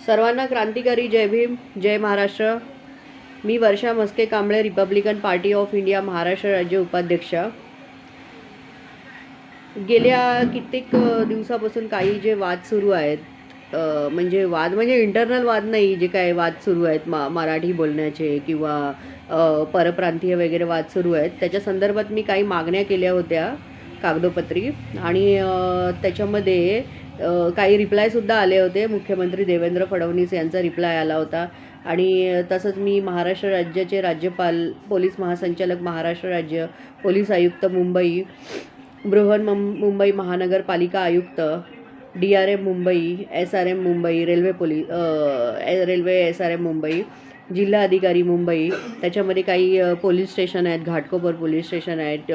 सर्वांना क्रांतिकारी जय भीम, जय महाराष्ट्र. मी Varsha Maske Kamble, republican party of India Maharashtra राज्य उपाध्यक्ष. गेल्या कित्येक दिवसापासून काही जे वाद सुरू आहेत, म्हणजे वाद म्हणजे इंटरनल वाद नाही, जे काय वाद सुरू आहेत मराठी बोलण्याचे किंवा परप्रांतीय वगैरे वाद सुरू आहेत, त्याच्या संदर्भात मी काही मागण्या केल्या होत्या कागदोपत्री. आणि त्याच्यामध्ये काही रिप्लायसुद्धा आले होते. मुख्यमंत्री देवेंद्र फडणवीस यांचा रिप्लाय आला होता. आणि तसंच मी महाराष्ट्र राज्याचे राज्यपाल, पोलीस महासंचालक महाराष्ट्र राज्य, पोलीस आयुक्त मुंबई, मुंबई महानगरपालिका आयुक्त, DRM Mumbai, SRM Mumbai, railway SRM Mumbai, जिल्हा अधिकारी मुंबई, त्याच्यामध्ये काही पोलीस स्टेशन आहेत, घाटकोपर पोलीस स्टेशन आहेत,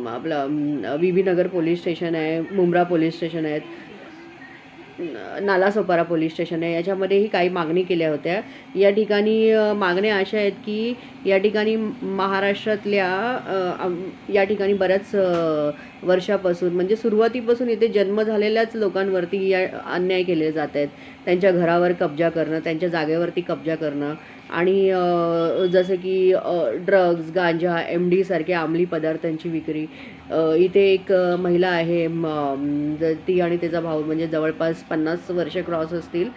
आपलं VB नगर पोलीस स्टेशन आहे, मुंब्रा पोलीस स्टेशन आहेत, नालासोपारा पोलीस स्टेशन आहे. याच्यामध्येही काही मागणी केल्या होत्या. या ठिकाणी मागण्या अशा आहेत की या ठिकाणी महाराष्ट्रातल्या या ठिकाणी बऱ्याच वर्षापासून, म्हणजे सुरुवातीपासून इथे जन्म झालेल्याच लोकांवरती या अन्याय केले जात आहेत. त्यांच्या घरावर कब्जा करणं, त्यांच्या जागेवरती कब्जा करणं, आणि जसं की ड्रग्ज, गांजा, MD सारख्या अंमली पदार्थांची विक्री. इथे एक महिला आहे, ती आणि त्याचा भाऊ, म्हणजे जवळपास 50 वर्ष क्रॉस असतील.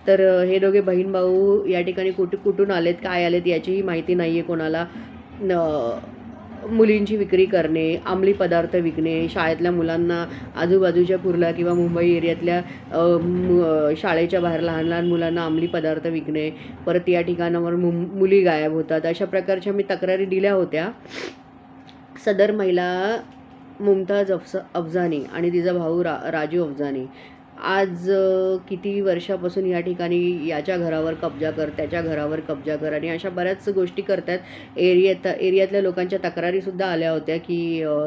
तर हे दोघे बहीण भाऊ या ठिकाणी कुठून आलेत, काय आलेत याचीही माहिती नाही आहे कोणाला. मुलींची विक्री करणे, अंमली पदार्थ विकणे, शाळेतल्या मुलांना आजूबाजूच्या कुर्ला किंवा मुंबई एरियातल्या शाळेच्या बाहेर लहान लहान मुलांना अंमली पदार्थ विकणे. परत या ठिकाणावर मुली गायब होतात. अशा प्रकारच्या मी तक्रारी दिल्या होत्या. सदर महिला मुमताज अफजानी आणि तिचा भाऊ राजू अफजानी आज किती वर्षापासून या ठिकाणी याच्या घरावर कब्जा कर, त्याच्या घरावर कब्जा कर, आणि अशा बऱ्याच गोष्टी करतात. एरियातल्या लोकांच्या तक्रारीसुद्धा आल्या होत्या की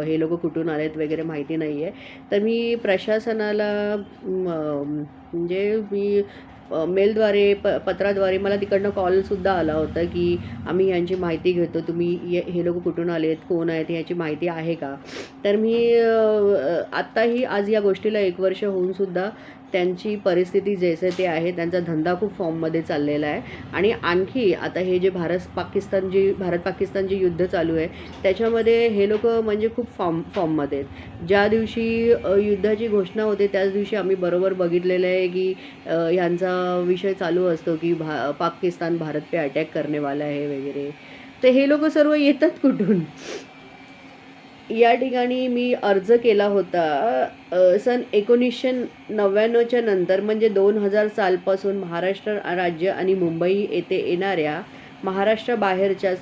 हे लोक कुठून आलेत वगैरे माहिती नाही आहे. तर मी प्रशासनाला, म्हणजे मी मेलद्वारे, पत्राद्वारे, मला तिकडनं कॉलसुद्धा आला होता की आम्ही यांची माहिती घेतो, तुम्ही हे लोक कुठून आलेत, कोण आहेत, याची माहिती आहे का. तर मी आत्ताही, आज या गोष्टीला 1 वर्ष होऊनसुद्धा त्यांची परिस्थिती जैसे ते आहे, त्यांचा धंदा खूप फॉर्ममध्ये चाललेला आहे. आणि आणखी आता हे जे भारत पाकिस्तान जे युद्ध चालू आहे, त्याच्यामध्ये हे लोक म्हणजे खूप फॉर्ममध्ये आहेत. ज्या दिवशी युद्धाची घोषणा होते त्याच दिवशी आम्ही बरोबर बघितलेलं आहे की ह्यांचा विषय चालू असतो की पाकिस्तान भारत पे अटॅक करने वाला आहे वगैरे. तर हे लोक सर्व येतात कुठून. या ठिकाणी मी अर्ज केला होता सन 1999च्या नंतर, म्हणजे 2000 सालपासून महाराष्ट्र राज्य आणि मुंबई येथे येणाऱ्या महाराष्ट्राबाहेरच्या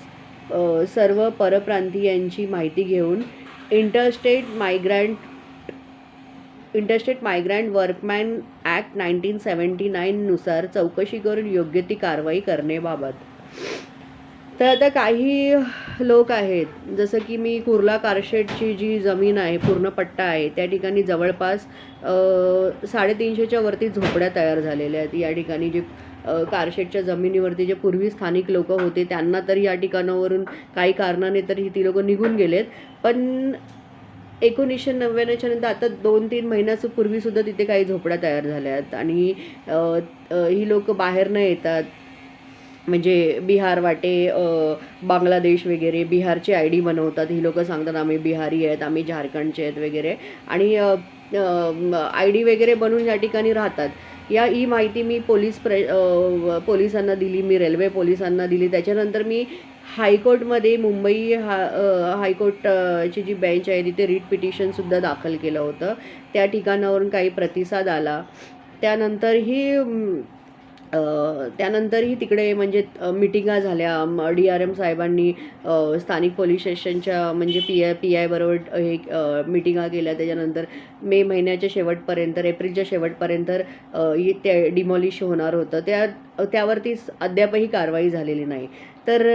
सर्व परप्रांतीयांची माहिती घेऊन इंटरस्टेट मायग्रंट वर्कमॅन ॲक्ट 1979 नुसार चौकशी करून योग्य ती कारवाई करण्याबाबत. तर आता काही लोक आहेत, जसं की मी कुर्ला कारशेडची जी जमीन आहे, पूर्ण पट्टा आहे, त्या ठिकाणी जवळपास 350च्या वरती झोपड्या तयार झालेल्या आहेत. या ठिकाणी जे कारशेडच्या जमिनीवरती जे पूर्वी स्थानिक लोक होते त्यांना तर या ठिकाणावरून काही कारणाने तर ती लोक निघून गेलेत. पण 1999च्या नंतर आता 2-3 महिन्यापूर्वीसुद्धा तिथे काही झोपड्या तयार झाल्या आहेत. आणि ही लोक बाहेर न येतात, म्हणजे बिहार वाटे, बांगलादेश वगैरे, बिहारचे ID बनवतात. ही लोक सांगतात आम्ही बिहारी आहेत, आम्ही झारखंडचे आहेत वगैरे, आणि ID वगैरे बनवून या ठिकाणी राहतात. ही माहिती मी पोलिसांना दिली, मी रेल्वे पोलिसांना दिली. त्याच्यानंतर मी हायकोर्टमध्ये, मुंबई हायकोर्टची जी बेंच आहे तिथे रिट पिटिशनसुद्धा दाखल केलं होतं. त्या ठिकाणावरून काही प्रतिसाद आला. त्यानंतरही तिकडे म्हणजे मिटिंगा झाल्या. DRM साहेबांनी स्थानिक पोलीस स्टेशनच्या, म्हणजे PI बरोबर हे मिटिंगा केल्या. त्याच्यानंतर मे महिन्याच्या शेवटपर्यंत, एप्रिलच्या शेवटपर्यंत ते डिमॉलिश होणार होतं. त्यावरती अद्यापही कारवाई झालेली नाही. तर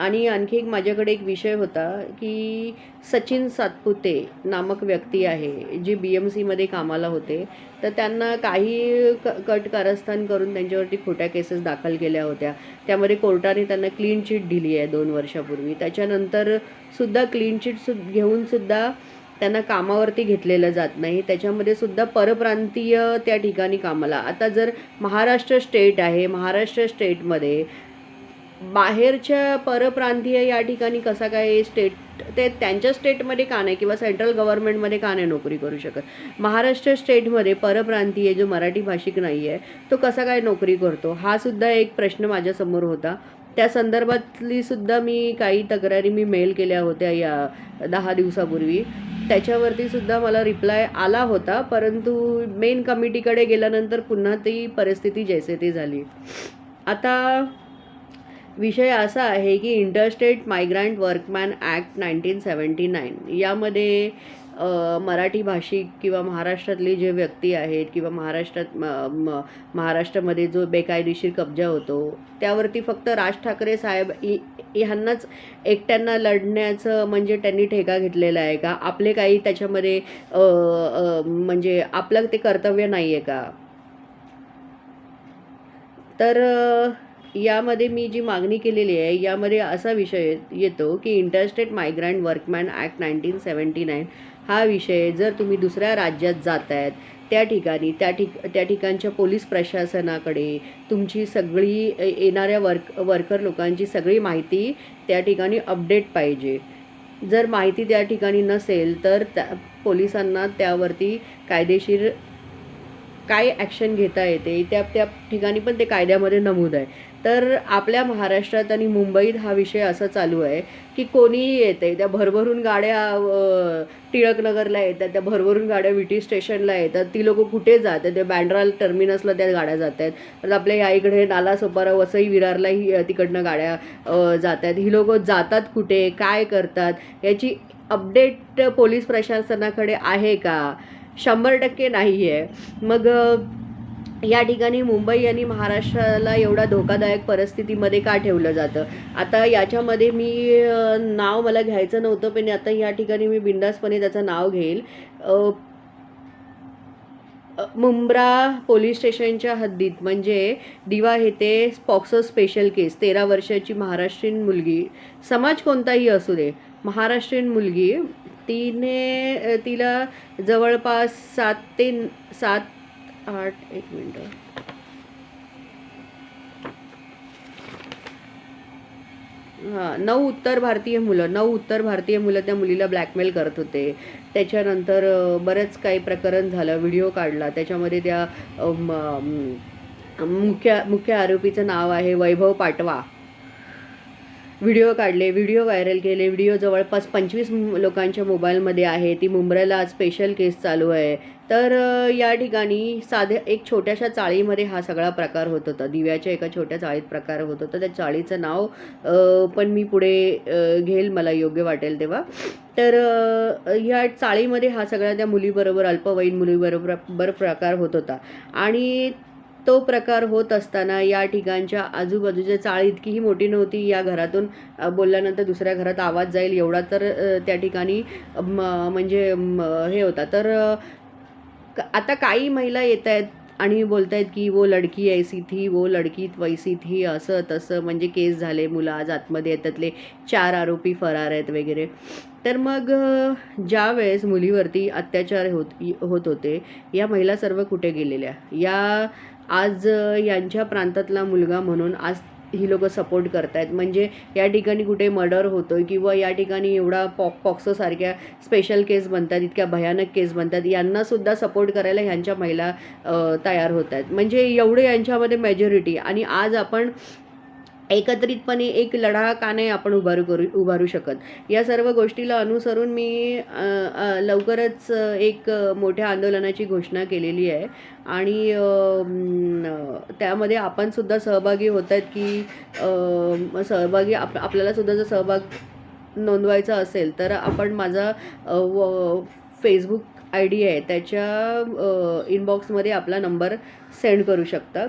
आणि आणखी माझ्याकडे एक विषय होता की सचिन सातपुते नामक व्यक्ती आहे, जी BMCमध्ये कामाला होते. तर त्यांना काही कट कारस्थान करून त्यांच्यावरती खोट्या केसेस दाखल केल्या होत्या. त्यामध्ये कोर्टाने त्यांना क्लीन चिट दिली आहे 2 वर्षापूर्वी. त्याच्यानंतर सुद्धा क्लीन चिट घेऊनसुद्धा त्यांना कामावरती घेतलेलं जात नाही. त्याच्यामध्ये सुद्धा परप्रांतीय त्या ठिकाणी कामाला. आता जर महाराष्ट्र स्टेट आहे, महाराष्ट्र स्टेटमध्ये बाहेरच्या परप्रांतीय या ठिकाणी कसा काय स्टेट ते त्यांच्या स्टेटमध्ये का नाही किंवा सेंट्रल गव्हर्नमेंटमध्ये का नाही नोकरी करू शकत. महाराष्ट्र स्टेटमध्ये परप्रांतीय जो मराठी भाषिक नाही आहे तो कसा काय नोकरी करतो, हा सुद्धा एक प्रश्न माझ्यासमोर होता. त्या संदर्भातली सुद्धा मी काही तक्रारी मेल केल्या होत्या या 10 दिवसापूर्वी. त्याच्यावरती सुद्धा मला रिप्लाय आला होता, परंतु मेन कमिटीकडे गेल्यानंतर पुन्हा ती परिस्थिती जैसे ती झाली. आता विषय असा आहे की इंटरस्टेट मायग्रंट वर्कमॅन ॲक्ट 1979 यामध्ये मराठी भाषिक किंवा महाराष्ट्रातले जे व्यक्ती आहेत किंवा महाराष्ट्रामध्ये जो बेकायदेशीर कब्जा होतो त्यावरती फक्त राज ठाकरे साहेब ह्यांनाच एकट्यांना लढण्याचं म्हणजे त्यांनी ठेका घेतलेला आहे का? आपले काही त्याच्यामध्ये म्हणजे आपलं ते कर्तव्य नाही आहे का? तर यामध्ये मी जी मागणी केलेली आहे यामध्ये असा विषय येतो की इंटरस्टेट मायग्रंट वर्कमॅन ॲक्ट 1979 हा विषय जर तुम्ही दुसऱ्या राज्यात जात आहेत त्या ठिकाणी त्या ठिकाणच्या पोलीस प्रशासनाकडे तुमची सगळी येणाऱ्या वर्कर लोकांची सगळी माहिती त्या ठिकाणी अपडेट पाहिजे. जर माहिती त्या ठिकाणी नसेल तर पोलिसांना त्यावरती कायदेशीर काय ॲक्शन घेता येते त्या ठिकाणी पण ते कायद्यामध्ये नमूद आहे. तर आपल्या महाराष्ट्रात आणि मुंबईत हा विषय असा चालू आहे की कोणीही येते, त्या भरभरून गाड्या टिळकनगरला येतात, त्या भरभरून गाड्या विटी स्टेशनला येतात. ती लोकं कुठे जातात? ते बँड्रा टर्मिनसला त्या गाड्या जात आहेत. तर आपल्या या इकडे नालासोपारा वसई विरारलाही तिकडनं गाड्या जात आहेत. ही लोकं जातात कुठे, काय करतात याची अपडेट पोलीस प्रशासनाकडे आहे का? 100% नाही आहे. मग या ठिकाणी मुंबई आणि महाराष्ट्राला एवढा धोकादायक परिस्थितीमध्ये का ठेवलं जातं? आता याच्यामध्ये मी नाव मला घ्यायचं नव्हतं, पण आता या ठिकाणी मी बिनधास्तपणे त्याचं नाव घेईल. मुंब्रा पोलीस स्टेशनच्या हद्दीत म्हणजे दिवा येथे पॉक्सो स्पेशल केस 13 वर्षाची महाराष्ट्रीयन मुलगी, समाज कोणताही असू दे, महाराष्ट्रीयन मुलगी, तिला जवळपास 7 ते 8 एक मिनटं 9 उत्तर भारतीय मुलं त्या मुलीला ब्लॅकमेल करत होते. त्याच्यानंतर बरंच काही प्रकरण झालं, व्हिडिओ काढला. त्याच्यामध्ये त्या मुख्य आरोपीचं नाव आहे वैभव पाटवा. व्हिडिओ काढले, व्हिडिओ व्हायरल केले. व्हिडिओ जवळपास 25 लोकांच्या मोबाईलमध्ये आहे. ती मुंब्र्याला आज स्पेशल केस चालू आहे. तर या ठिकाणी एक छोट्याशा चाळीमध्ये हा सगळा प्रकार होत होता. दिव्याच्या एका छोट्या चाळीत प्रकार होत होता. त्या चाळीचं नाव पण मी पुढे घेईल मला योग्य वाटेल तेव्हा. तर ह्या चाळीमध्ये हा सगळा त्या मुलीबरोबर अल्पवयीन मुलीबरोबर प्रकार होत होता. आणि तो प्रकार होत असताना या ठिकाणच्या आजूबाजूच्या चाळ इतकीही मोठी नव्हती. या घरातून बोलल्यानंतर दुसऱ्या घरात आवाज जाईल एवढा तर त्या ठिकाणी म्हणजे हे होता. तर आता काही महिला येत आहेत आणि बोलत आहेत की वो लडकी ऐसी थी, वो लडकी वैसी थी, असं तसं, म्हणजे केस झाले, मुलं आज आतमध्ये येतातले 4 आरोपी फरार आहेत वगैरे. तर मग ज्या वेळेस मुलीवरती अत्याचार होत होते या महिला सर्व कुठे गेलेल्या? या आज यांच्या प्रांतातला मुलगा म्हणून आज ही लोकं सपोर्ट करतायत. म्हणजे या ठिकाणी कुठे मर्डर होतोय किंवा या ठिकाणी एवढा पॉक्सोसारख्या स्पेशल केस बनतात, इतक्या भयानक केस बनतात, यांनासुद्धा सपोर्ट करायला ह्यांच्या महिला तयार होत आहेत. म्हणजे एवढे यांच्यामध्ये आणि आज आपण एकत्रितपणे एक लढा का नाही आपण उभारू शकत? या सर्व गोष्टीला अनुसरून मी लवकरच एक मोठ्या आंदोलनाची घोषणा केलेली आहे. आणि त्यामध्ये आपण सुद्धा सहभागी होत आहेत की आपल्याला सुद्धा जर सहभाग नोंदवायचा असेल तर आपण माझा फेसबुक ID आहे त्याच्या इनबॉक्समध्ये आपला नंबर सेंड करू शकता.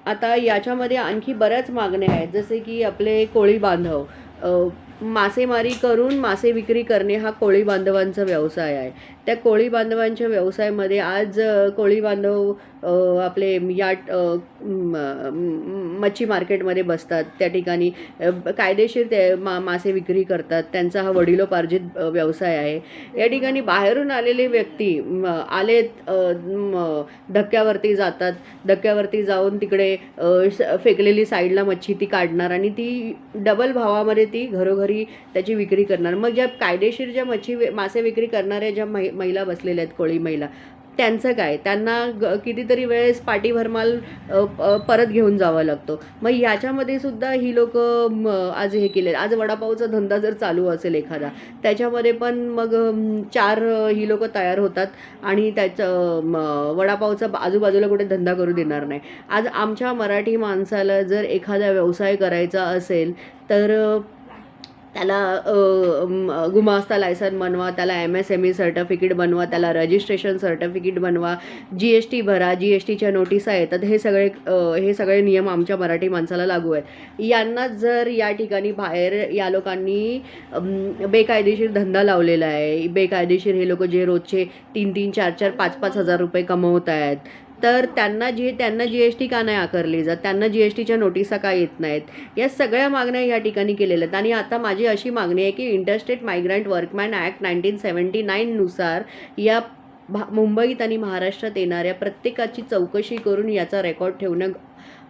आता याच्यामध्ये आणखी बऱ्याच मागण्या आहेत, जसे की आपले कोळी बांधव, मासेमारी करून मासे विक्री करणे हा कोळी बांधवांचा व्यवसाय आहे. त्या कोळी बांधवांच्या व्यवसायामध्ये आज कोळी बांधव आपले मच्छी मार्केटमध्ये बसतात, त्या ठिकाणी कायदेशीर ते मासे विक्री करतात. त्यांचा हा वडिलोपार्जित व्यवसाय आहे. या ठिकाणी बाहेरून आलेले व्यक्ती आलेत, धक्क्यावरती जातात. धक्क्यावरती जाऊन तिकडे फेकलेली साईडला मच्छी ती काढणार आणि ती डबल भावामध्ये ती घरोघरी त्याची विक्री करणार. मग ज्या कायदेशीर ज्या मासे विक्री करणाऱ्या ज्या महिला बसलेल्या आहेत, कोळी महिला, त्यांचं काय? त्यांना कितीतरी वेळेस पाठीभर माल परत घेऊन जावा लागतो. मग ह्याच्यामध्ये सुद्धा ही लोकं आज हे केले. आज वडापावचा धंदा जर चालू असेल एखादा, त्याच्यामध्ये पण मग 4 ही लोकं तयार होतात आणि त्याचं वडापावचा आजूबाजूला कुठे धंदा करू देणार नाही. आज आमच्या मराठी माणसाला जर एखादा व्यवसाय करायचा असेल तर त्याला गुमास्ता लायसन बनवा, त्याला MSME सर्टिफिकेट बनवा, त्याला रजिस्ट्रेशन सर्टिफिकेट बनवा, GST भरा, GSTच्या नोटिसा येतात. हे सगळे नियम आमच्या मराठी माणसाला लागू आहेत. यांना जर या ठिकाणी बाहेर या लोकांनी बेकायदेशीर धंदा लावलेला आहे, बेकायदेशीर हे लोक जे रोजचे 3-3, 4-4, 5-5 हजार रुपये कमवत आहेत, तर त्यांना GST का नाही आकारली जात? त्यांना GSTच्या नोटिसा का येत नाहीत? या सगळ्या मागण्या या ठिकाणी केलेल्या आहेत. आणि आता माझी अशी मागणी आहे की इंटरस्टेट मायग्रंट वर्कमॅन ॲक्ट 1979 नुसार या मुंबईत आणि महाराष्ट्रात येणाऱ्या प्रत्येकाची चौकशी करून याचा रेकॉर्ड ठेवणं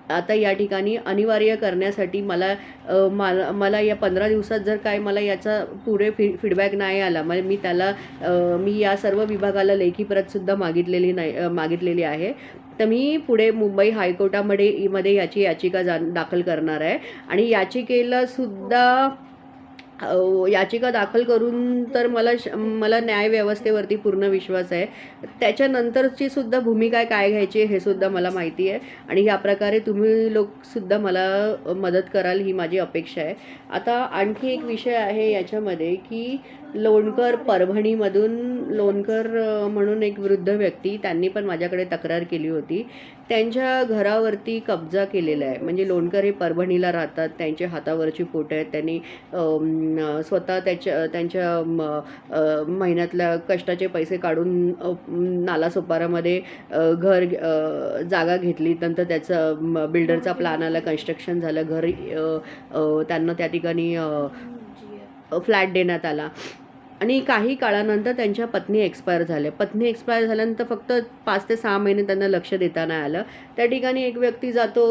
आता या ठिकाणी अनिवार्य करण्यासाठी मला या 15 दिवसात जर काय मला याचा पुढे फीडबॅक नाही आला, मी या सर्व विभागाला लेखी प्रतसुद्धा मागितलेली आहे. तर मी पुढे मुंबई हायकोर्टामध्ये याची याचिका दाखल करणार आहे. आणि याचिका दाखल करून तर मला न्यायव्यवस्थेवरती पूर्ण विश्वास आहे. त्याच्यानंतरची सुद्धा भूमिका काय घ्यायची हे सुद्धा मला माहिती आहे. आणि या प्रकारे तुम्ही लोकसुद्धा मला मदत कराल ही माझी अपेक्षा आहे. आता आणखी एक विषय आहे याच्यामध्ये की परभणीमधून लोणकर म्हणून एक वृद्ध व्यक्ती, त्यांनी पण माझ्याकडे तक्रार केली होती. त्यांच्या घरावरती कब्जा केलेला आहे. म्हणजे लोणकर हे परभणीला राहतात, त्यांच्या हातावरची पोटं आहेत. त्यांनी स्वतः त्यांच्या महिन्यातल्या कष्टाचे पैसे काढून नालासोपारामध्ये जागा घेतली. नंतर त्याचं बिल्डरचा प्लॅन आला, कन्स्ट्रक्शन झालं, त्यांना त्या ठिकाणी फ्लॅट देण्यात आला. आणि काही काळानंतर त्यांच्या पत्नी एक्सपायर झाल्यानंतर फक्त 5 ते 6 महिने त्यांना लक्ष देता नाही आलं. त्या ठिकाणी एक व्यक्ती जातो,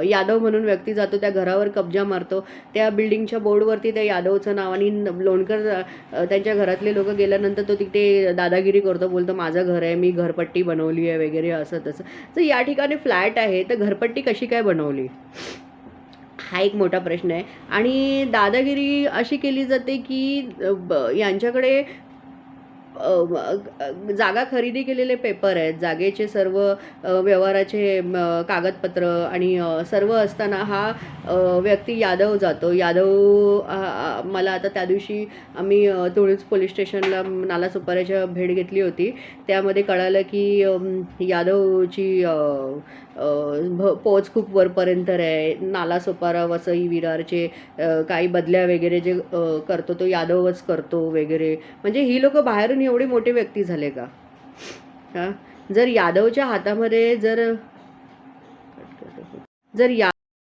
यादव म्हणून व्यक्ती जातो, त्या घरावर कब्जा मारतो. त्या बिल्डिंगच्या बोर्डवरती त्या यादवचं नाव आणि लोणकर त्यांच्या घरातले लोक गेल्यानंतर तो तिथे दादागिरी करतो, बोलतो माझं घर आहे, मी घरपट्टी बनवली आहे वगैरे असं तसं. तर या ठिकाणी फ्लॅट आहे तर घरपट्टी कशी काय बनवली हा एक मोठा प्रश्न आहे. आणि दादागिरी अशी केली जाते की यांच्याकडे जागा खरेदी केलेले पेपर आहेत, जागेचे सर्व व्यवहाराचे कागदपत्र आणि सर्व असताना हा व्यक्ती यादव जातो. मला आता त्या दिवशी आम्ही तुळज पोलीस स्टेशनला नालासोपाऱ्याच्या भेट घेतली होती. त्यामध्ये कळालं की यादवची पोच खूप वरपर्यंत आहे. नालासोपारा, वसई, विरारचे काही बदल्या वगैरे जे करतो तो यादवच करतो वगैरे. म्हणजे ही लोक बाहेरून एवढे मोठे व्यक्ती झाले का? जर यादवच्या हातामध्ये जर